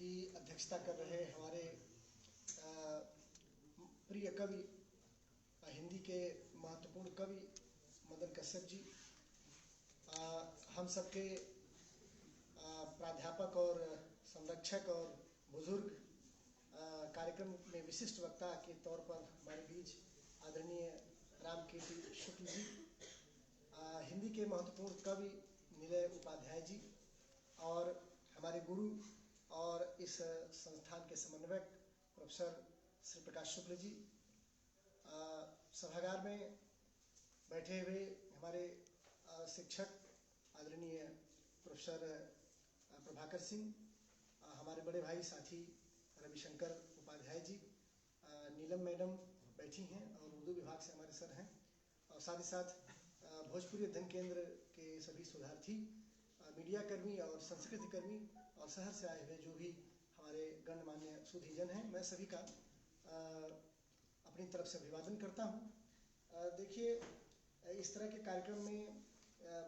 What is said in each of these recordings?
की अध्यक्षता कर रहे हमारे प्रिय कवि, हिंदी के महत्वपूर्ण कवि मदन कश्यप जी, हम सबके प्राध्यापक और संरक्षक और बुजुर्ग, कार्यक्रम में विशिष्ट वक्ता के तौर पर हमारे बीच आदरणीय राम कीर्ति शुक्ल जी, हिंदी के महत्वपूर्ण कवि निलय उपाध्याय जी और हमारे गुरु और इस संस्थान के समन्वयक प्रोफेसर श्री प्रकाश शुक्ल जी, सभागार में बैठे हुए हमारे शिक्षक आदरणीय प्रोफेसर प्रभाकर सिंह, हमारे बड़े भाई साथी रविशंकर उपाध्याय जी, नीलम मैडम बैठी हैं और उर्दू विभाग से हमारे सर हैं, और साथ ही साथ भोजपुरी अध्ययन केंद्र के सभी शोधार्थी, मीडिया कर्मी और संस्कृति कर्मी और शहर से आए हुए जो भी हमारे गणमान्य सुधीजन हैं, मैं सभी का अपनी तरफ से अभिवादन करता हूँ। देखिए, इस तरह के कार्यक्रम में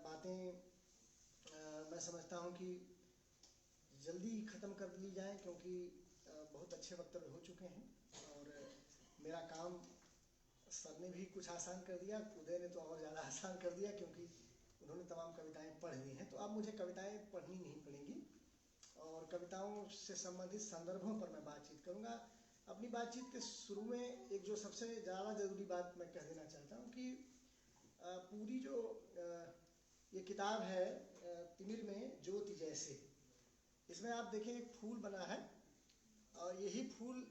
बातें मैं समझता हूँ कि जल्दी ख़त्म कर ली जाए, क्योंकि बहुत अच्छे वक्तव्य हो चुके हैं और मेरा काम सर ने भी कुछ आसान कर दिया, उदय ने तो और ज़्यादा आसान कर दिया, क्योंकि उन्होंने तमाम कविताएं पढ़ ली हैं। तो अब मुझे कविताएं पढ़नी नहीं पड़ेंगी और कविताओं से संबंधित संदर्भों पर मैं बातचीत करूंगा। अपनी बातचीत के शुरू में एक जो सबसे ज़्यादा ज़रूरी बात मैं कह देना चाहता हूं कि पूरी जो ये किताब है तिमिर में ज्योति जैसे, इसमें आप देखें एक फूल बना है और यही फूल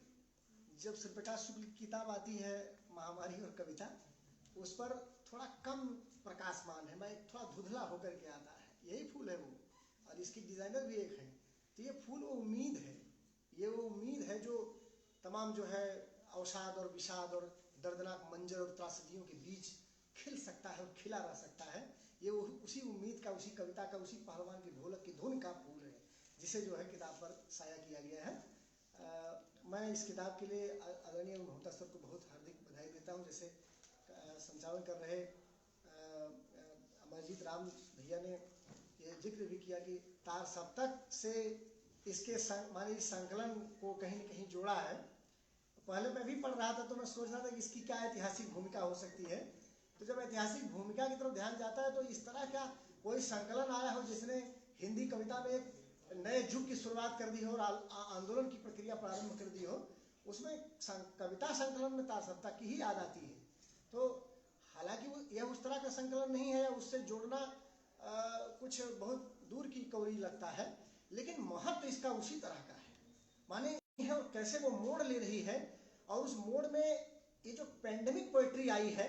जब श्री प्रकाश शुक्ल की किताब आती है महामारी और कविता, उस पर थोड़ा कम प्रकाशमान है, मैं थोड़ा धुंधला होकर के आता है, यही फूल है वो, और इसकी डिज़ाइनर भी एक है। तो ये फूल वो उम्मीद है, ये वो उम्मीद है जो तमाम जो है अवसाद और विषाद और दर्दनाक मंजर और त्रासदियों के बीच खिल सकता है और खिला रह सकता है। ये वो उसी उम्मीद का, उसी कविता का, उसी पहलवान की ढोलक की धुन का फूल है, जिसे जो है किताब पर साया किया गया है। मैं इस किताब के लिए आदरणीय महोदय सर को बहुत हार्दिक बधाई देता हूँ। जैसे संचालन कर रहे अमरजीत राम भैया ने ये जिक्र भी किया कि तार सप्तक से इसके माने संकलन को कहीं न कहीं जोड़ा है। पहले मैं भी पढ़ रहा था तो मैं सोच रहा था कि इसकी क्या ऐतिहासिक भूमिका हो सकती है। तो जब ऐतिहासिक भूमिका की तरफ ध्यान जाता है तो इस तरह का कोई संकलन आया हो जिसने हिंदी कविता में एक नए युग की शुरुआत कर दी हो और आंदोलन की प्रक्रिया प्रारंभ कर दी हो, उसमें कविता संकलन में तार सप्तक की ही याद आती है। तो हालांकि यह उस तरह का संकलन नहीं है, उससे जोड़ना कुछ बहुत दूर की कौड़ी लगता है, लेकिन महत्व इसका उसी तरह का है। माने कैसे वो मोड़ ले रही है और उस मोड़ में ये जो पेंडेमिक पोएट्री आई है,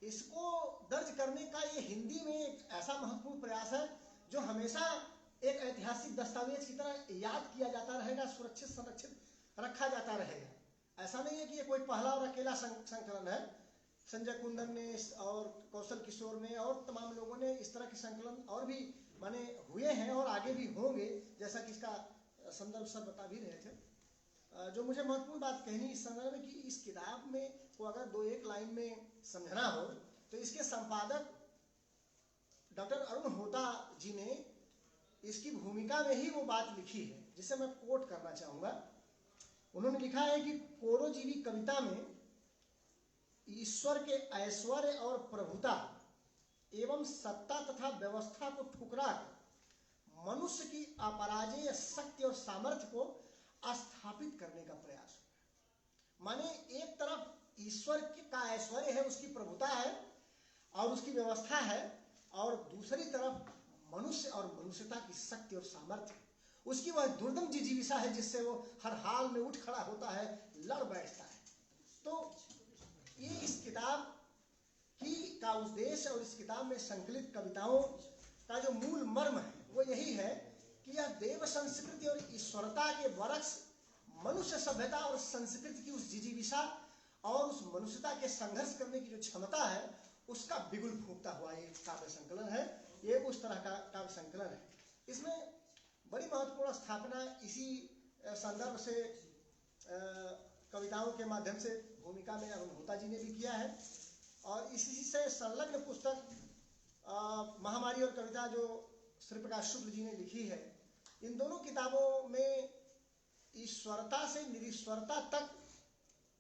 इसको दर्ज करने का ये हिंदी में एक ऐसा महत्वपूर्ण प्रयास है जो हमेशा एक ऐतिहासिक दस्तावेज की तरह याद किया जाता रहेगा, सुरक्षित संरक्षित रखा जाता रहेगा। ऐसा नहीं है कि ये कोई पहला और अकेला संकलन है। संजय कुंदन ने और कौशल किशोर ने और तमाम लोगों ने इस तरह के संकलन और भी माने हुए हैं और आगे भी होंगे, जैसा कि इसका संदर्भ सर बता भी रहे थे। जो मुझे महत्वपूर्ण बात कहनी इस संदर्भ में कि इस किताब में को अगर दो एक लाइन में समझना हो तो इसके संपादक डॉक्टर अरुण होता जी ने इसकी भूमिका में ही वो बात लिखी है, जिसे मैं कोट करना चाहूंगा। उन्होंने लिखा है कि कोरोजीवी कविता में ईश्वर के ऐश्वर्य और प्रभुता एवं सत्ता तथा व्यवस्था को ठुकरा कर मनुष्य की अपराजेय शक्ति और सामर्थ्य को स्थापित करने का प्रयास है। माने एक तरफ ईश्वर का ऐश्वर्य है, उसकी प्रभुता है और उसकी व्यवस्था है, और दूसरी तरफ मनुष्य और मनुष्यता की शक्ति और सामर्थ्य, उसकी वह दुर्दम जिजीविषा है जिससे वो हर हाल में उठ खड़ा होता है, लड़ बैठता है। तो ये इस किताब की का उद्देश्य और इस किताब में संकलित कविताओं का जो मूल मर्म है वो यही है कि यह देव संस्कृति और ईश्वरता के वरक्ष मनुष्य सभ्यता और संस्कृति की उस जिजीविषा और उस मनुष्यता के संघर्ष करने की जो क्षमता है, उसका बिगुल फूंकता हुआ ये काव्य संकलन है। ये उस तरह का काव्य संकलन है। इसमें बड़ी महत्वपूर्ण स्थापना इसी संदर्भ से कविताओं के माध्यम से भूमिका में अरुण होता जी ने भी किया है, और इसी से संलग्न पुस्तक महामारी और कविता जो श्री प्रकाश शुक्ल जी ने लिखी है। इन दोनों किताबों में ईश्वरता से निरीश्वरता तक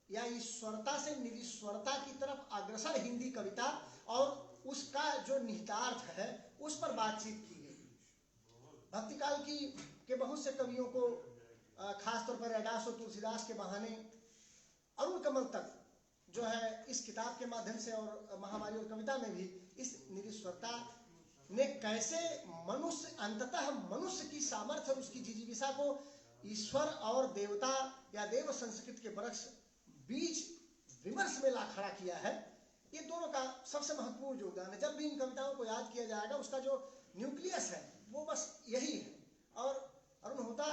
या ईश्वरता से निरीश्वरता की तरफ अग्रसर हिंदी कविता और उसका जो निहितार्थ है उस पर बातचीत की गई। भक्ति काल के बहुत से कवियों को खासतौर पर रैदास और तुलसीदास के बहाने अरुण कमल तक जो है इस किताब के माध्यम से और महामारी और कविता में भी इस निरीश्वरता ने कैसे मनुष्य अंततः मनुष्य की सामर्थ्य और उसकी जिजीविषा को ईश्वर और देवता या देव संस्कृत के वृक्ष बीच विमर्श में ला खड़ा किया है। ये दोनों का सबसे महत्वपूर्ण योगदान है। जब भी इन कविताओं को याद किया जाएगा उसका जो न्यूक्लियस है वो बस यही है। और अरुण होता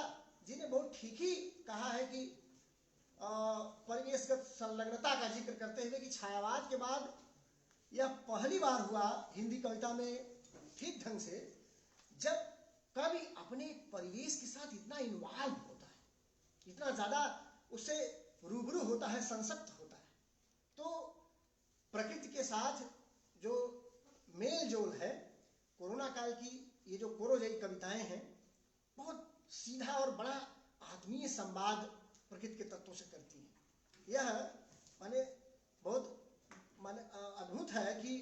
जी ने बहुत ठीक ही कहा है कि परिवेशगत संलग्नता का जिक्र करते हुए कि छायावाद के बाद यह पहली बार हुआ हिंदी कविता में ठीक ढंग से जब कवि अपने परिवेश के साथ इतना इन्वॉल्व होता है, इतना ज्यादा उससे रूबरू होता है, संसक्त होता है। तो प्रकृति के साथ जो मेल जोल है, कोरोना काल की ये जो कोरोजयी कविताएं हैं बहुत सीधा और बड़ा आत्मीय संवाद प्रकृति के तत्वों से करती हैं। यह माने बहुत माने अद्भुत है कि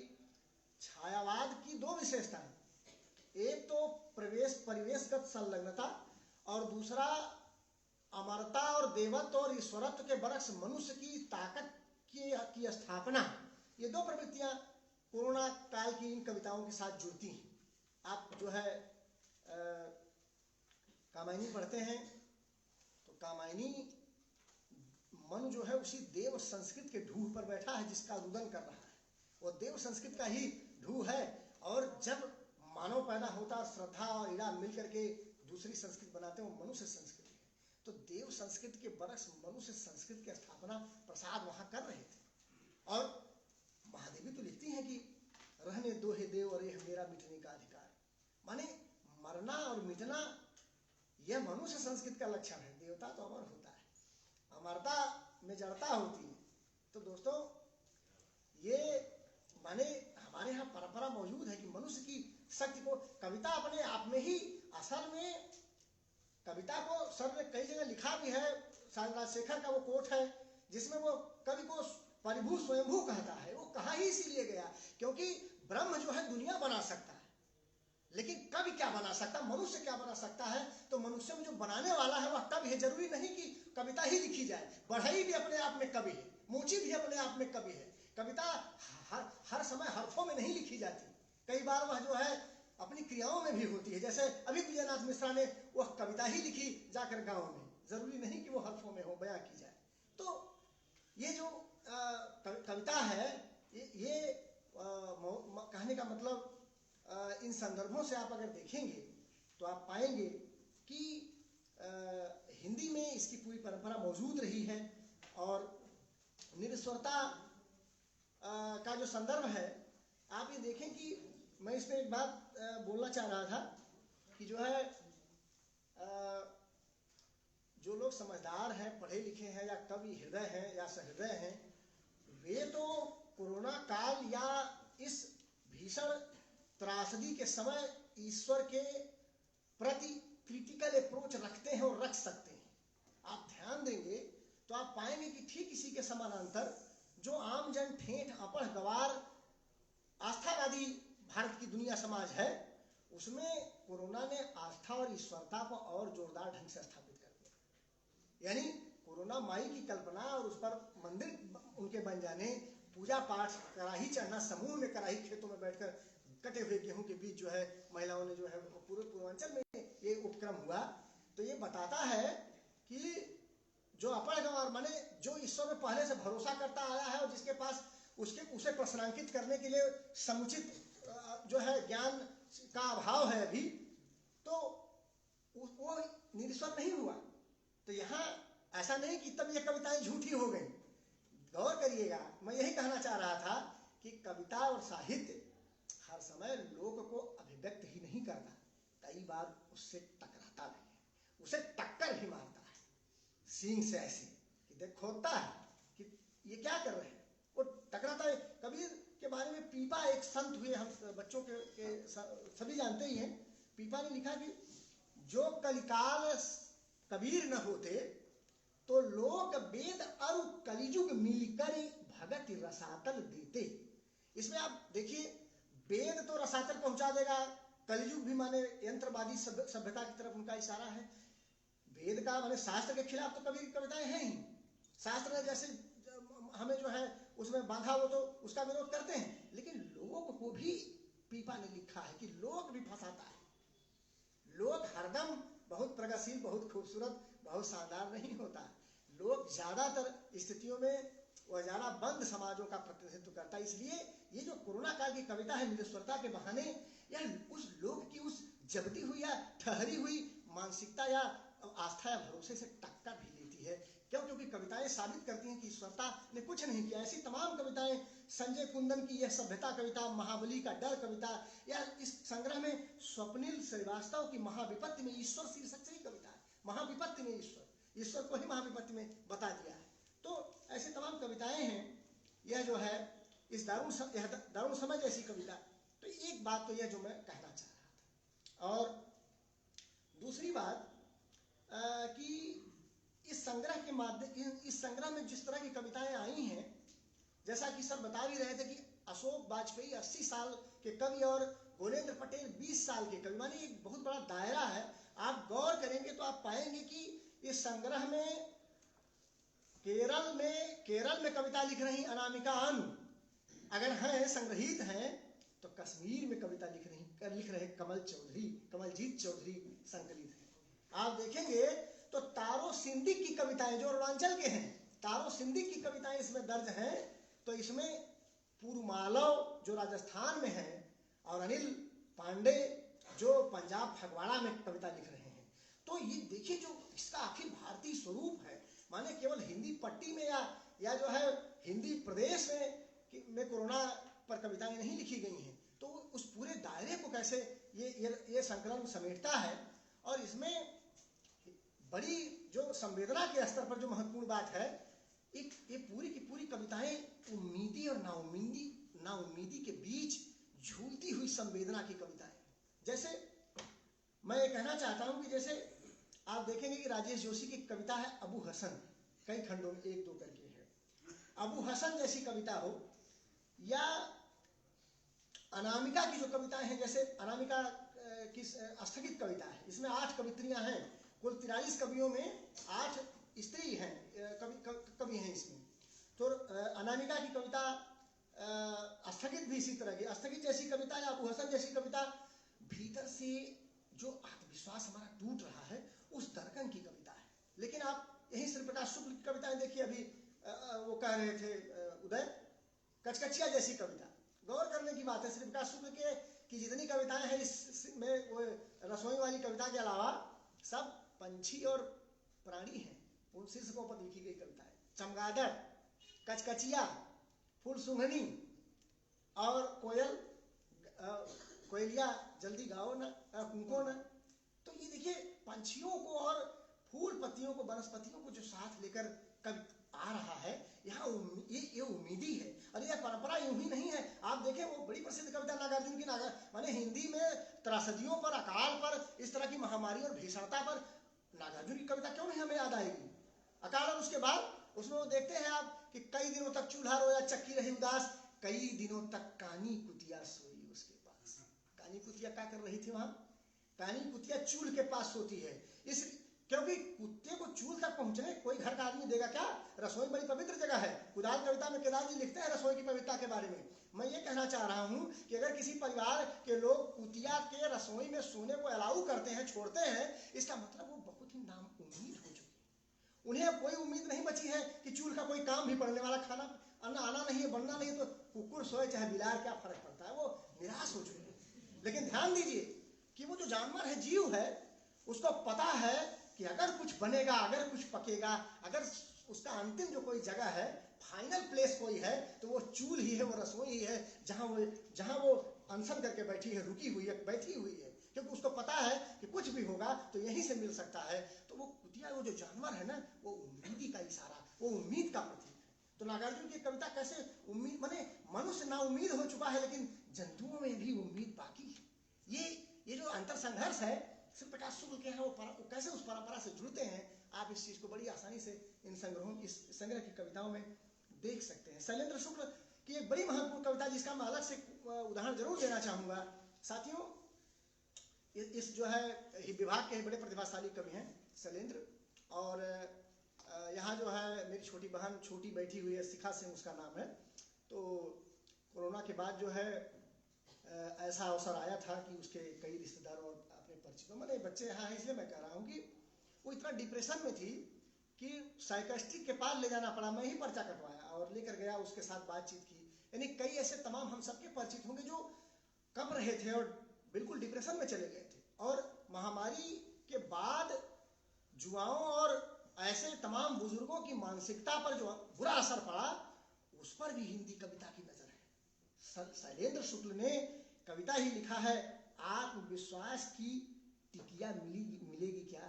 छायावाद की दो विशेषताएं, एक तो परिवेशगत संलग्नता और दूसरा अमरता और देवत्व और ईश्वरत्व के बरक्स मनुष्य की ताकत की स्थापना, ये दो प्रवृत्तियां कोरोना काल की इन कविताओं के साथ जुड़ती हैं। आप जो है कामायनी पढ़ते हैं तो कामायनी मन जो है उसी देव संस्कृत के ढूह पर बैठा है जिसका रुदन कर रहा है, वो देव संस्कृत का ही ढूह है। और जब मानव पैदा होता और श्रद्धा और ईड़ा मिल करके दूसरी संस्कृत बनाते हैं वो मनुष्य संस्कृति है। तो देव संस्कृत के बरस मनुष्य संस्कृत की स्थापना प्रसाद वहां कर रहे थे। और महादेवी तो लिखती हैं कि रहने दो हे देव और यह मेरा मिटने का अधिकार, माने मरना और मिटना यह मनुष्य संस्कृत का लक्षण है। देवता तो अमर होता है, अमरता में जड़ता होती है। तो दोस्तों ये माने हमारे यहाँ परंपरा मौजूद है कि मनुष्य की शक्ति को कविता अपने आप में ही असल में कविता को सर ने कई जगह लिखा भी है। राजशेखर का वो कोट है जिसमें वो कवि को परिभू स्वयंभू कहता है। वो कहा ही इसीलिए गया क्योंकि ब्रह्म जो है दुनिया बना सकता है लेकिन कवि क्या बना सकता, मनुष्य क्या बना सकता है। तो मनुष्य में जो बनाने वाला है वह कवि है। जरूरी नहीं कि कविता ही लिखी जाए, बढ़ई भी अपने आप में कवि है, मूची भी अपने आप में कवि है। कविता हर समय हरफों में नहीं लिखी जाती, कई बार वह जो है अपनी क्रियाओं में भी होती है। जैसे अभी विजयनाथ मिश्रा ने वह कविता ही लिखी जाकर गाँव में, जरूरी नहीं कि वो हरफों में हो, बयां की जाए। तो ये जो कविता है ये कहने का मतलब इन संदर्भों से आप अगर देखेंगे तो आप पाएंगे कि हिंदी में इसकी पूरी परंपरा मौजूद रही है। और निरीश्वरता का जो संदर्भ है आप ये देखें कि मैं इसमें एक बात बोलना चाह रहा था कि जो है जो लोग समझदार हैं, पढ़े लिखे हैं या कवि हृदय हैं या सहृदय हैं, वे तो कोरोना काल या इस भीषण त्रासदी के समय ईश्वर के प्रति क्रिटिकल अप्रोच रखते हैं और रख सकते हैं। आप ध्यान देंगे तो आप पाएंगे कि ठीक इसी के समानांतर जो आम जन ठेठ अपढ़ गवार आस्थावादी भारत की दुनिया समाज है उसमें कोरोना ने आस्था और ईश्वरता को और जोरदार ढंग से स्थापित कर दिया। यानी कोरोना माई की कल्पना और उस पर मंदिर उनके बन जाने, पूजा पाठ, कराही चढ़ना, समूह में कराही खेतों में बैठकर कटे हुए गेहूं के बीच जो है महिलाओं ने जो है पूरे पूर्वांचल में ये उपक्रम हुआ। तो ये बताता है कि जो अपढ़ गवार माने जो ईश्वर में पहले से भरोसा करता आया है और जिसके पास उसे प्रश्नांकित करने के लिए समुचित जो है ज्ञान का अभाव है अभी, तो वो निरीश्वर नहीं हुआ। तो यहाँ ऐसा नहीं कि तब ये कविताएं झूठी हो गई। गौर करिएगा, मैं यही कहना चाह रहा था कि कविता और साहित्य हर समय लोक को अभिव्यक्त ही नहीं करता, कई बार उससे टकराता भी है, उसे टक्कर भी मारता है सींग से ऐसे कि देख खोदता है कि ये क्या कर रहे हैं, वो टकराता है। कबीर के बारे में पीपा एक संत हुए, हम बच्चों के सभी जानते ही हैं। पीपा ने लिखा कि जो कलिकाल कबीर न होते तो लोग वेद और कलिजुग मिलकर भगत रसातल देते। इसमें आप देखिए, वेद तो रसातल पहुंचा देगा, कलिजुग भी माने यंत्रवादी सभ्यता की तरफ उनका इशारा है। वेद का माने शास्त्र के खिलाफ तो कभी कविताएं हैं ही, शास्त्र ने जैसे हमें जो है उसमें बांधा वो तो उसका विरोध करते हैं, लेकिन लोग को भी पीपा ने लिखा है कि लोग भी फंसाता है। लोग हरदम बहुत प्रगतिशील, बहुत खूबसूरत, बहुत शानदार नहीं होता। लोग ज्यादातर स्थितियों में वह ज्यादा बंद समाजों का प्रतिनिधित्व करता है। इसलिए ये जो कोरोना काल की कविता है, निरस्वरता के बहाने यह उस लोग की उस जबती हुई या ठहरी हुई मानसिकता या आस्था या भरोसे से टक्कर भी लेती है। क्यों? क्योंकि कविताएं साबित करती हैं कि ईश्वरता ने कुछ नहीं किया। ऐसी तमाम कविताएं, संजय कुंदन की यह सभ्यता कविता, महाबली का डर कविता, या इस संग्रह में स्वप्निल श्रीवास्तव की महाविपत्ति में ईश्वर शीर्षक से ही कविता है। महाविपत्ति में ईश्वर को ही महाविपत्ति में बता दिया है। तो ऐसे तमाम कविताएं हैं। यह जो है इस दारुण समय जैसी कविता। तो एक बात तो यह जो मैं कहना चाह रहा था, और दूसरी बात कि इस संग्रह के माध्यम, इस संग्रह में जिस तरह की कविताएं आई हैं, जैसा कि सर बता भी रहे थे कि अशोक वाजपेयी 80 साल के कवि और गोलेंद्र पटेल 20 साल के कवि, माने एक बहुत बड़ा दायरा है। आप गौर करेंगे तो आप पाएंगे कि इस संग्रह में केरल में कविता लिख रही अनामिका अनु अगर हैं, संग्रहित हैं, तो कश्मीर में कविता लिख रहे कमलजीत चौधरी संकलित हैं। आप देखेंगे तो तारो सिंधिक की कविताएं जो अरुणाचल के हैं, तारो सिंधिक की कविताएं इसमें दर्ज हैं। तो इसमें पूर्वमालव जो राजस्थान में है और अनिल पांडे जो पंजाब फगवाड़ा में कविता लिख रहे हैं। तो ये देखिए जो इसका आखिर भारतीय स्वरूप है, माने केवल हिंदी पट्टी में या जो है हिंदी प्रदेश में कोरोना पर कविताएं नहीं लिखी गई हैं। तो उस पूरे दायरे को कैसे ये संकलन समेटता है। और इसमें बड़ी जो संवेदना के स्तर पर जो महत्वपूर्ण बात है, ये पूरी की पूरी कविताएं उम्मीदी और नाउम्मीदी के बीच झूलती हुई संवेदना की कविताएं। जैसे मैं ये कहना चाहता हूं कि जैसे आप देखेंगे कि राजेश जोशी की कविता है अबू हसन, कई खंडों में 1-2 करके है। अबू हसन जैसी कविता हो, या अनामिका की जो कविताएं हैं, जैसे अनामिका की स्थगित कविता है, इसमें 8 कवित्रियां हैं। कुल 43 कवियों में 8 स्त्री हैं, कवि हैं इसमें। तो अनामिका की कविता स्थगित भी इसी तरह की, स्थगित जैसी कविता या अबू हसन जैसी कविता, भीतर से जो आत्मविश्वास हमारा टूट रहा है उस दर्पण की कविता है। लेकिन आप यही श्री प्रकाश शुक्ल की कविताएं देखिए, अभी वो कह रहे थे उदय, कचकचिया जैसी कविता। गौर करने की बात है, श्री प्रकाश शुक्ल के की जितनी कविताएं हैं इसमें वो रसोई वाली कविता के अलावा सब पंछी और प्राणी हैं, उन शीर्षकों पर लिखी गई कविताएं। चमगादड़, कचकचिया, फूल सुंघनी और कोयलिया जल्दी गाओ ना, कुंको ना। तो ये देखिए पंछियों को और फूल पत्तियों को, वनस्पतियों को जो साथ लेकर कवि आ रहा है, यहाँ ये उम्मीदी है। और यह परंपरा यूं ही नहीं है। आप देखें वो बड़ी प्रसिद्ध कविता नागार्जुन की माने हिंदी में त्रासदियों पर, अकाल पर, इस तरह की महामारी और भीषणता पर नागार्जुन की कविता क्यों नहीं हमें याद आएगी। अकाल, और उसके बाद उसमें वो देखते हैं आप कि कई दिनों तक चूल्हा रोया, चक्की रही उदास, कई दिनों तक कानी कुतिया सोई उसके पास। कानी कुतिया क्या कर रही थी वहां? कानी कुतिया चूल्हे के पास सोती है, क्योंकि कुत्ते को चूल्हे तक पहुंचने कोई घर का आदमी देगा क्या? रसोई बड़ी पवित्र जगह है। कुदाल कविता में केदार जी लिखते हैं रसोई की पवित्रता के बारे में। मैं ये कहना चाह रहा हूं कि अगर किसी परिवार के लोग कुतिया के रसोई में सोने को अलाउ करते हैं, छोड़ते हैं, इसका मतलब वो बहुत ही नाउम्मीद हो चुके हैं। उन्हें कोई उम्मीद नहीं बची है कि चूल्हे का कोई काम भी पड़ने वाला, खाना अन्न आना नहीं है, बनना नहीं है, तो कुकुर सोए चाहे बिलार, क्या फर्क पड़ता है, वो निराश हो चुके हैं। लेकिन ध्यान दीजिए कि वो जो जानवर है, जीव है, उसको पता है कि अगर कुछ बनेगा, अगर कुछ पकेगा, अगर उसका अंतिम जो कोई जगह है, फाइनल प्लेस कोई है, तो वो चूल्हा ही है, वो रसोई ही है, जहां वो अनशन करके बैठी है, रुकी हुई है, बैठी हुई है, क्योंकि उसको पता है कि कुछ भी होगा तो यहीं से मिल सकता है। तो वो कुतिया, वो जो जानवर है ना, वो उम्मीदी का इशारा, वो उम्मीद का प्रतीक है। तो नागार्जुन की कविता कैसे उम्मीद, माने मनुष्य ना उम्मीद हो चुका है, लेकिन जंतुओं में भी उम्मीद बाकी है। ये जो अंतर संघर्ष है शिव प्रकाश शुक्ल के हैं वो कैसे उस परंपरा से जुड़ते हैं, आप इस चीज को बड़ी आसानी से इन संग्रहों, इस संग्रह की कविताओं में देख सकते हैं। शैलेंद्र शुक्ल की एक बड़ी महत्वपूर्ण कविता जिसका मैं अलग से उदाहरण जरूर देना चाहूंगा साथियों। इस जो है विभाग के बड़े प्रतिभाशाली कवि हैं शैलेंद्र, और यहाँ जो है मेरी छोटी बहन छोटी बैठी हुई है, शिखा सिंह उसका नाम है। तो कोरोना के बाद जो है ऐसा अवसर आया था कि उसके कई रिश्तेदारों और अपने परिचितों, मैंने बच्चे यहाँ हैं इसलिए मैं कह रहा हूँ कि वो इतना डिप्रेशन में थी कि साइकियाट्रिस्ट के पास ले जाना पड़ा। मैं ही पर्चा कटवाया और लेकर गया, उसके साथ बातचीत की। यानी कई ऐसे तमाम हम सबके परिचित होंगे जो कम रहे थे और बिल्कुल डिप्रेशन में चले गए थे। और महामारी के बाद युवाओं और ऐसे तमाम बुजुर्गों की मानसिकता पर जो बुरा असर पड़ा, उस पर भी हिंदी कविता की नजर है। शैलेंद्र शुक्ल ने कविता ही लिखा है, आत्मविश्वास की टिकिया मिलेगी क्या,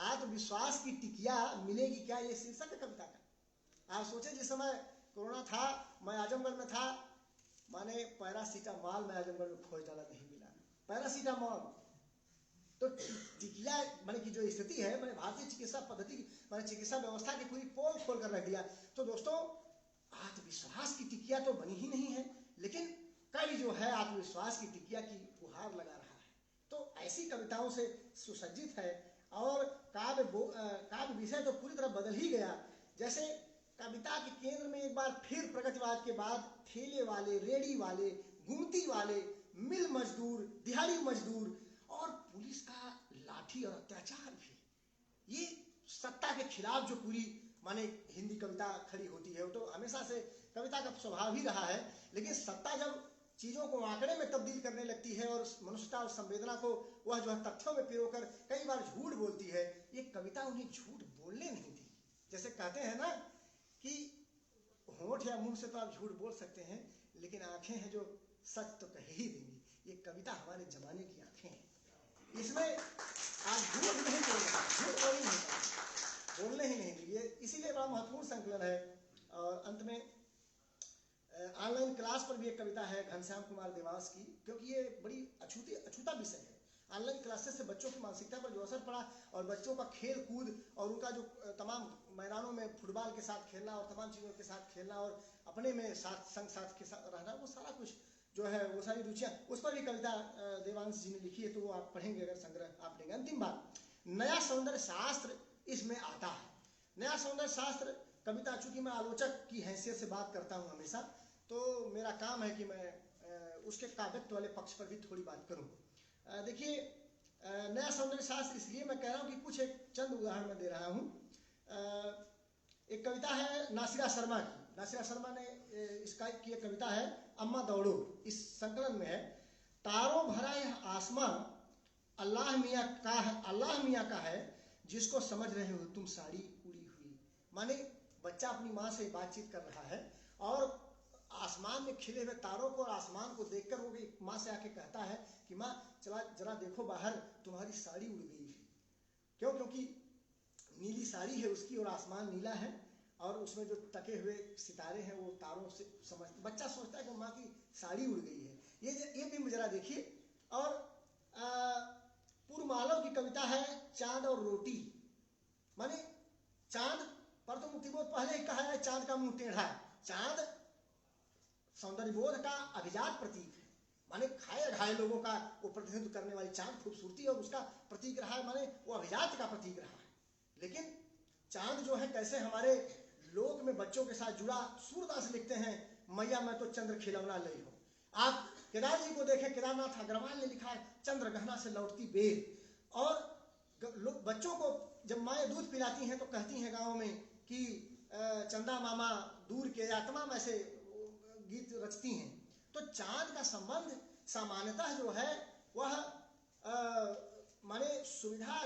आत्मविश्वास की टिकिया मिलेगी क्या, ये शीर्षक है कविता का। आप सोचे जिस समय कोरोना था, मैं आजमगढ़ में था, माने पैरासीटामॉल में आजमगढ़ में खोज डाला, नहीं मिला पैरासीटामॉल। तो टिकिया माने की जो स्थिति है, मैंने भारतीय चिकित्सा पद्धति माने चिकित्सा व्यवस्था की पूरी पोल खोल कर रख दिया। तो दोस्तों आत्मविश्वास की टिकिया तो बनी ही नहीं है, लेकिन कवि जो है आत्मविश्वास की टिकिया की गुहार लगा रहा है। तो ऐसी कविताओं से सुसज्जित है और काव्य विषय तो पूरी तरह बदल ही गया। जैसे कविता के केंद्र में एक बार फिर प्रगतिवाद के बाद ठेले वाले, रेडी वाले, गुमती वाले, मिल मजदूर, दिहाड़ी मजदूर और पुलिस का लाठी और अत्याचार भी, ये सत्ता के खिलाफ जो पूरी माने हिंदी कविता खड़ी होती है। वो तो हमेशा से कविता का स्वभाव ही रहा है, लेकिन सत्ता जब चीजों को आंकड़े में तब्दील करने लगती है और मनुष्यता और संवेदना को वह जो है तथ्यों में पिरोकर कई बार झूठ बोलती है, ये कविता उन्हें झूठ बोलने नहीं दी। जैसे कहते हैं ना कि होंठ या मुंह से तो आप झूठ बोल सकते हैं, लेकिन आंखें हैं जो सच तो कह ही देंगी। ये कविता हमारे जमाने की आंखें हैं, इसमें आप झूठ नहीं बोलना, झूठ बोल ही नहीं बोलने ही नहीं दिए, इसीलिए बड़ा महत्वपूर्ण संकलन है। और अंत में ऑनलाइन क्लास पर भी एक कविता है घनश्याम कुमार देवास की, क्योंकि ये बड़ी अछूता विषय है। ऑनलाइन क्लासेस से बच्चों की मानसिकता पर जो असर पड़ा और बच्चों का खेल कूद और उनका जो तमाम मैदानों में फुटबॉल के साथ खेलना और तमाम चीज़ों के साथ खेलना और अपने में संग के साथ रहना, वो सारा कुछ जो है वो सारी रुचियाँ, उस पर भी कविता देवांश जी ने लिखी है। तो वो आप पढ़ेंगे अगर संग्रह आप लेंगे। अंतिम बात, नया सौंदर्य शास्त्र इसमें आता है। नया सौंदर्य शास्त्र कविता, चूंकि मैं आलोचक की हैसियत से बात करता हूँ हमेशा, तो मेरा काम है कि मैं उसके काव्यत्व वाले पक्ष पर भी थोड़ी बात करूँ। देखिए नया सौंदर्य शास्त्र इसलिए मैं कह रहा हूँ कि कुछ एक चंद उदाहरण मैं दे रहा हूँ। एक कविता है नासिरा शर्मा की, नासिरा शर्मा ने इसका की एक कविता है अम्मा दौड़ो, इस संकलन में है। तारों भरा यह आसमां अल्लाह मियाँ का है, जिसको समझ रहे हो तुम साड़ी उड़ी हुई। माने बच्चा अपनी माँ से बातचीत कर रहा है और आसमान में खिले हुए तारों को और आसमान को देखकर वो माँ से आके कहता है कि माँ चला जरा देखो बाहर, तुम्हारी साड़ी उड़ गई है। क्यों? क्योंकि नीली साड़ी है उसकी और आसमान नीला है और उसमें जो टके हुए सितारे हैं वो तारों से समझ, बच्चा सोचता है कि माँ की साड़ी उड़ गई है। ये भी जरा देखिए। और पूर्वमालव की कविता है चांद और रोटी। माने चांद पर तो मुक्तिबोध पहले ही कहा है चांद का मुंह टेढ़ा है। चांद सौंदर्यबोध का अभिजात प्रतीक है, माने खाए घाये लोगों का वो प्रतिनिधित्व करने वाली चांद खूबसूरती और उसका प्रतीक रहा है, माने वो अभिजात का प्रतीक रहा है। लेकिन चांद जो है कैसे हमारे लोक में बच्चों के साथ जुड़ा, सूरदास लिखते हैं मैया मैं तो चंद्र खिलौना लई हो। आप केदार जी को देखें, केदारनाथ अग्रवाल ने लिखा है चंद्र गहना से लौटती बेर। और लोग बच्चों को जब माएँ दूध पिलाती हैं तो कहती हैं गाँव में कि चंदा मामा दूर के, या तमाम ऐसे गीत रचती हैं। तो चांद का संबंध सामान्यतः जो है वह माने सुविधा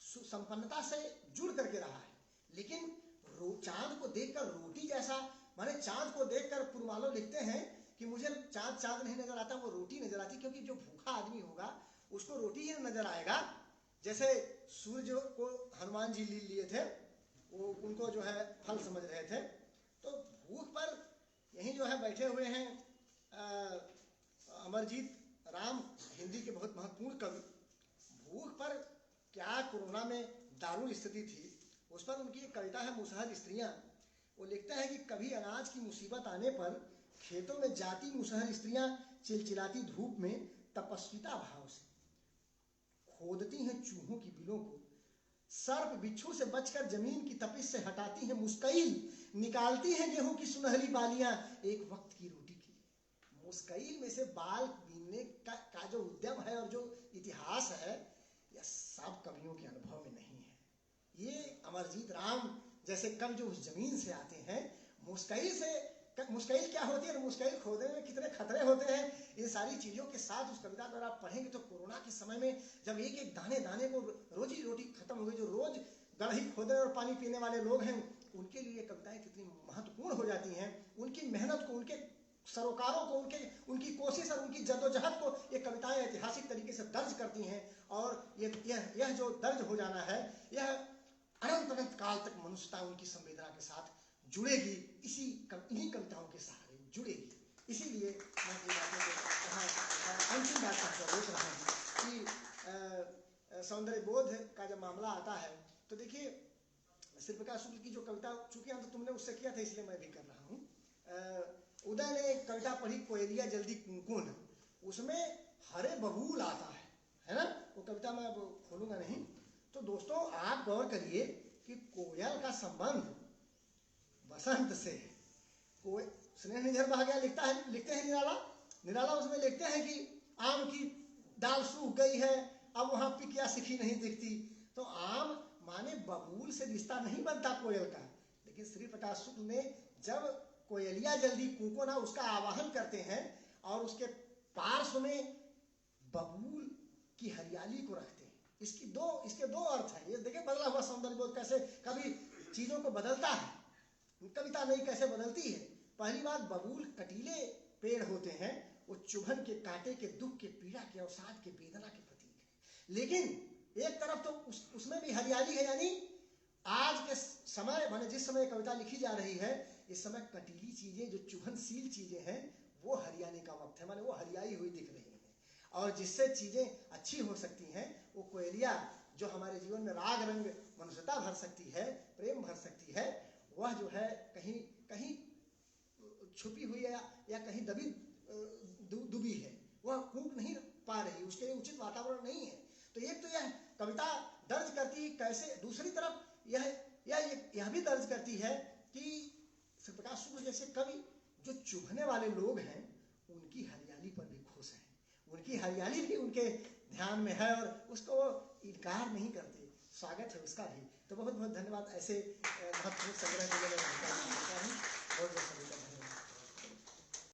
संपन्नता से जुड़ करके रहा है। लेकिन चांद को देखकर रोटी जैसा, माने चांद को देखकर पुरमालो लिखते हैं कि मुझे चांद नहीं नजर आता, वो रोटी नजर आती, क्योंकि जो भूखा आदमी होगा उसको रोटी ही नजर आएगा। जैसे सूर्य को हनुमान जी लिए थे, वो उनको जो है फल समझ रहे थे। तो भूख पर यहीं जो है बैठे हुए हैं अमरजीत राम, हिंदी के बहुत महत्वपूर्ण कवि, भूख पर क्या कोरोना में दारुण स्थिति थी, उस पर उनकी एक कविता है मुसहर स्त्रियां। वो लिखता है कि कभी अनाज की मुसीबत आने पर खेतों में जाती मुसहर स्त्रियां चिलचिलाती धूप में तपस्विता भाव से खोदती हैं चूहों की बिलों को, सर्प बिच्छू से बचकर जमीन की तपिश से हटाती हैं मुस्कैल, निकालती हैं गेहूं की सुनहरी बालियां एक वक्त की रोटी के लिए। मुस्कैल में से बाल बीनने का जो उद्यम है और जो इतिहास है, यह सब कवियों के अनुभव में नहीं है। ये अमरजीत राम जैसे कवि जो उस जमीन से आते हैं, मुस्कैल क्या होती है, मुस्कैल खोदने में कितने खतरे होते हैं, इन सारी चीजों के साथ उस कविता अगर आप पढ़ेंगे तो कोरोना के समय में जब एक एक दाने दाने को रोजी रोटी खत्म हो गई, जो रोज गढ़ी खोदने और पानी पीने वाले लोग हैं, उनके लिए कविताएं कितनी महत्वपूर्ण हो जाती हैं। उनकी मेहनत को, उनके सरोकारों को, उनकी कोशिश और उनकी जद्दोजहद को ये कविताएं ऐतिहासिक तरीके से दर्ज करती हैं। और यह जो दर्ज हो जाना है, यह अनंत अनंत काल तक मनुष्यता उनकी संवेदना के साथ जुड़ेगी, इन्हीं कविताओं के सहारे जुड़ेगी। इसीलिए मैं ये बातें अंतिम बात कहकर रोक रहा हूँ कि सौंदर्य बोध का जब मामला आता है तो देखिए, श्री प्रकाश शुक्ल की जो कविता, चूंकि तो तुमने उससे किया था इसलिए मैं भी कर रहा हूँ। उदय ने एक कविता पढ़ी, कोयलिया जल्दी कुंकुन, उसमें हरे बबूल आता है ना, वो कविता मैं अब खोलूंगा नहीं। तो दोस्तों आप गौर करिए कि कोयल का संबंध बसंत से, कोई स्नेह निझर बह गया लिखते हैं निराला उसमें लिखते हैं कि आम की डाल सूख गई है, अब वहां पिकिया सिखी नहीं दिखती। तो आम माने बबूल से रिश्ता नहीं बनता कोयल का, लेकिन श्री प्रकाश शुक्ल ने जब कोयलिया जल्दी कूको ना उसका आवाहन करते हैं और उसके पार्श्व में बबूल की हरियाली को रखते हैं, इसके दो अर्थ हैं। ये देखिए बदला हुआ सौंदर्य बोध कैसे कभी चीजों को बदलता है, कविता नहीं कैसे बदलती है। पहली बात, बबूल कटीले पेड़ होते हैं, वो चुभन के, कांटे के, दुख के, पीड़ा के, अवसाद के, वेदना के प्रतीक है। लेकिन एक तरफ तो उसमें भी हरियाली है, यानी आज के समय माने जिस समय कविता लिखी जा रही है, इस समय कटीली चीजें, जो चुभनशील चीजें हैं, वो हरियाली का वक्त है, माने वो हरियाई हुई दिख रही है। और जिससे चीजें अच्छी हो सकती हैं, वो कोयलिया जो हमारे जीवन में राग रंग मनुष्यता भर सकती है, प्रेम भर सकती है, वह जो है कहीं कहीं छुपी हुई है या कहीं दुबी है, वह कूट नहीं पा रही, उसके लिए उचित वातावरण नहीं है। तो एक तो यह कविता दर्ज करती है कैसे, दूसरी तरफ यह भी दर्ज करती है कि श्री प्रकाश शुक्ल जैसे कवि जो चुभने वाले लोग हैं, उनकी हरियाली पर भी खुश हैं, उनकी हरियाली भी उनके ध्यान में है और उसको इनकार नहीं करते, स्वागत है उसका भी। तो बहुत बहुत धन्यवाद ऐसे महत्वपूर्ण संग्रह के लिए मैं बहुत बहुत